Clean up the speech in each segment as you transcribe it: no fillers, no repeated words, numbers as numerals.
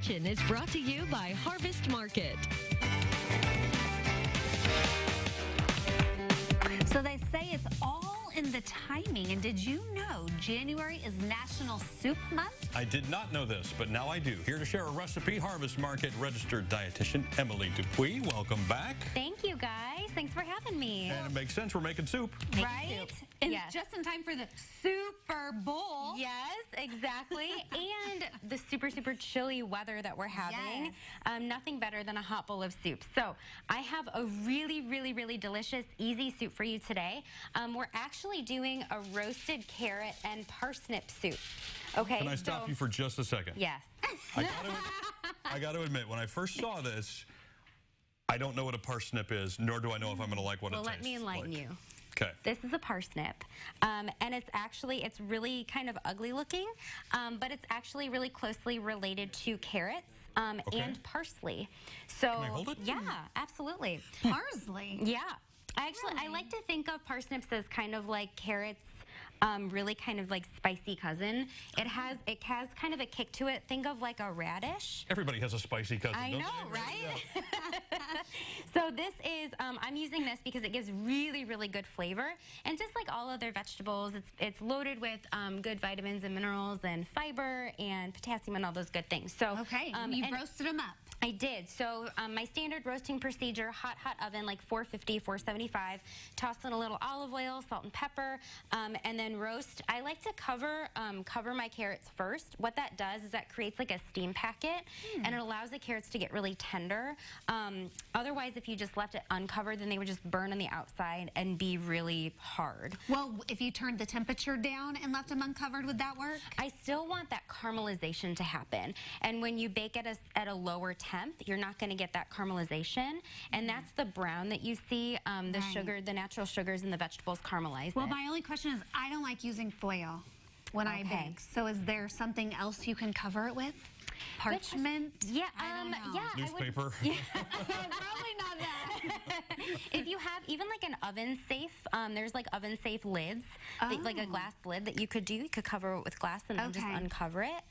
Kitchen is brought to you by Harvest Market. So they say it's all in the timing. And did you know January is National Soup Month? I did not know this, but now I do. Here to share a recipe, Harvest Market registered dietitian Emily Dupuis. Welcome back. Thank you, guys. Thanks for having me. And it makes sense. We're making soup. Right? And Yes. just in time for the Super Bowl. Yes, exactly. And the super, super chilly weather that we're having. Yes. Nothing better than a hot bowl of soup. So I have a really, really, really delicious, easy soup for you today. We're actually doing a roasted carrot and parsnip soup. Okay. Can I stop you for just a second? Yes. I got to admit, when I first saw this, I don't know what a parsnip is, nor do I know if I'm going to like what it tastes like. Well, let me enlighten you. Okay. This is a parsnip, and it's really kind of ugly looking, but it's actually really closely related to carrots Okay. and parsley. So, Can I hold it? Yeah, absolutely. Parsley. Yeah. I Really? like to think of parsnips as kind of like carrots. Really kind of like spicy cousin. It has kind of a kick to it. Think of like a radish. Everybody has a spicy cousin, I don't know, they? right? Yeah. So this is, I'm using this because it gives really, really good flavor. And just like all other vegetables, it's loaded with good vitamins and minerals and fiber and potassium and all those good things. So Okay, you roasted them up. I did. So my standard roasting procedure, hot oven, like 450, 475. Toss in a little olive oil, salt and pepper, and then roast. I like to cover my carrots first. What that does is that creates like a steam packet, and it allows the carrots to get really tender. Otherwise, if you just left it uncovered, then they would just burn on the outside and be really hard. Well, if you turned the temperature down and left them uncovered, would that work? I still want that caramelization to happen. And when you bake at a lower temp, you're not going to get that caramelization. And that's the brown that you see, the Right. sugar, the natural sugars in the vegetables caramelize Well, it. my only question is, I don't like using foil when I Okay. bake. So is there something else you can cover it with? Parchment? Yeah, I don't know. yeah. I would- Newspaper. Probably not that. if you have even like an oven safe, there's like oven safe lids, like a glass lid that you could do. You could cover it with glass and then just Okay. uncover it.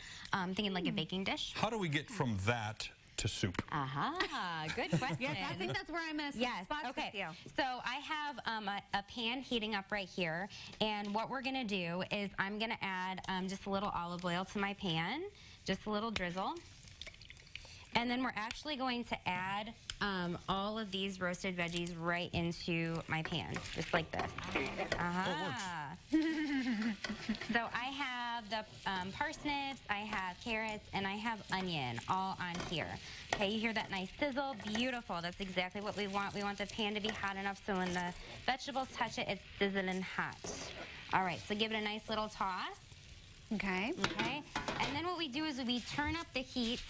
Thinking like a baking dish. How do we get from that to soup? Good question. Yes, I think that's where I'm going to Yes, spot okay. with you. So I have a pan heating up right here, and what we're gonna do is I'm gonna add just a little olive oil to my pan, just a little drizzle. And then we're actually going to add all of these roasted veggies right into my pan, just like this. So I have the parsnips, I have carrots, and I have onion all on here. Okay, you hear that nice sizzle? Beautiful. That's exactly what we want. We want the pan to be hot enough so when the vegetables touch it, it's sizzling hot. All right, so give it a nice little toss. Okay. Okay, and then what we do is we turn up the heat,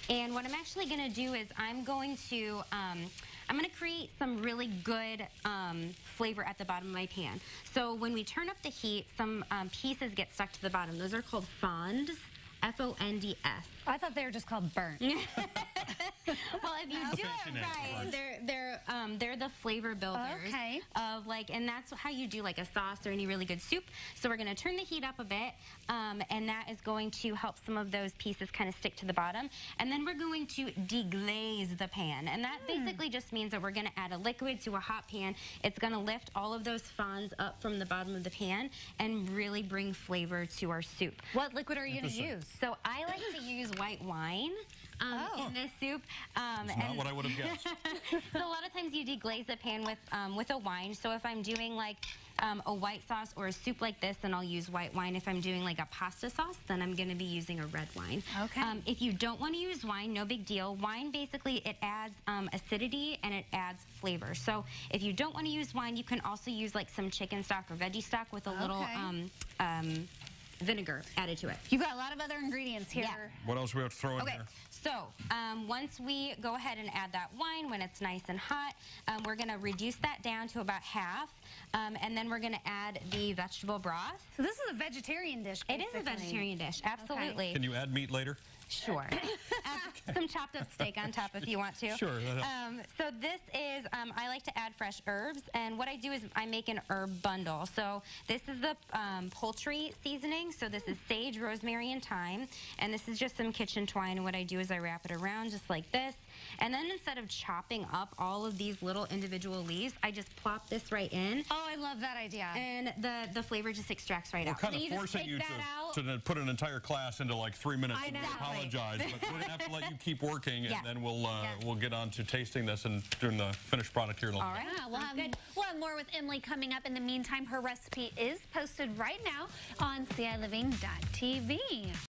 and what I'm actually going to do is I'm going to create some really good flavor at the bottom of my pan. So when we turn up the heat, some pieces get stuck to the bottom. Those are called fonds, F-O-N-D-S. I thought they were just called burnt. Well, if you do it right, they're the flavor builders Okay. of like, and that's how you do like a sauce or any really good soup. So we're going to turn the heat up a bit, and that is going to help some of those pieces kind of stick to the bottom. And then we're going to deglaze the pan, and that basically just means that we're going to add a liquid to a hot pan. It's going to lift all of those fonds up from the bottom of the pan and really bring flavor to our soup. What liquid are you going to use? So I like to use white wine in this soup. That's not what I would have guessed. So a lot of times you deglaze the pan with a wine. So if I'm doing like a white sauce or a soup like this, then I'll use white wine. If I'm doing like a pasta sauce, then I'm going to be using a red wine. Okay. If you don't want to use wine, no big deal. Wine basically it adds acidity and it adds flavor. So if you don't want to use wine, you can also use like some chicken stock or veggie stock with a little vinegar added to it. You've got a lot of other ingredients here. Yeah. What else do we have to throw in Okay, here? so once we go ahead and add that wine, when it's nice and hot, we're going to reduce that down to about half. And then we're going to add the vegetable broth. So this is a vegetarian dish, It basically. is a vegetarian dish, absolutely. Can you add meat later? Sure. Some chopped up steak on top if you want to. Sure. So this is, I like to add fresh herbs, and what I do is I make an herb bundle. So this is the poultry seasoning. So this is sage, rosemary, and thyme, and this is just some kitchen twine. And what I do is I wrap it around just like this, and then instead of chopping up all of these little individual leaves, I just plop this right in. Oh, I love that idea. And the flavor just extracts right out. We're kind So of you just forcing take you that out? to put an entire class into like 3 minutes. I know. We apologize, but we're going to have to let you keep working, and Yes. then we'll get on to tasting this and doing the finished product here in a little All bit. right. Yeah, we'll have more with Emily coming up. In the meantime, her recipe is posted right now on CILiving.tv.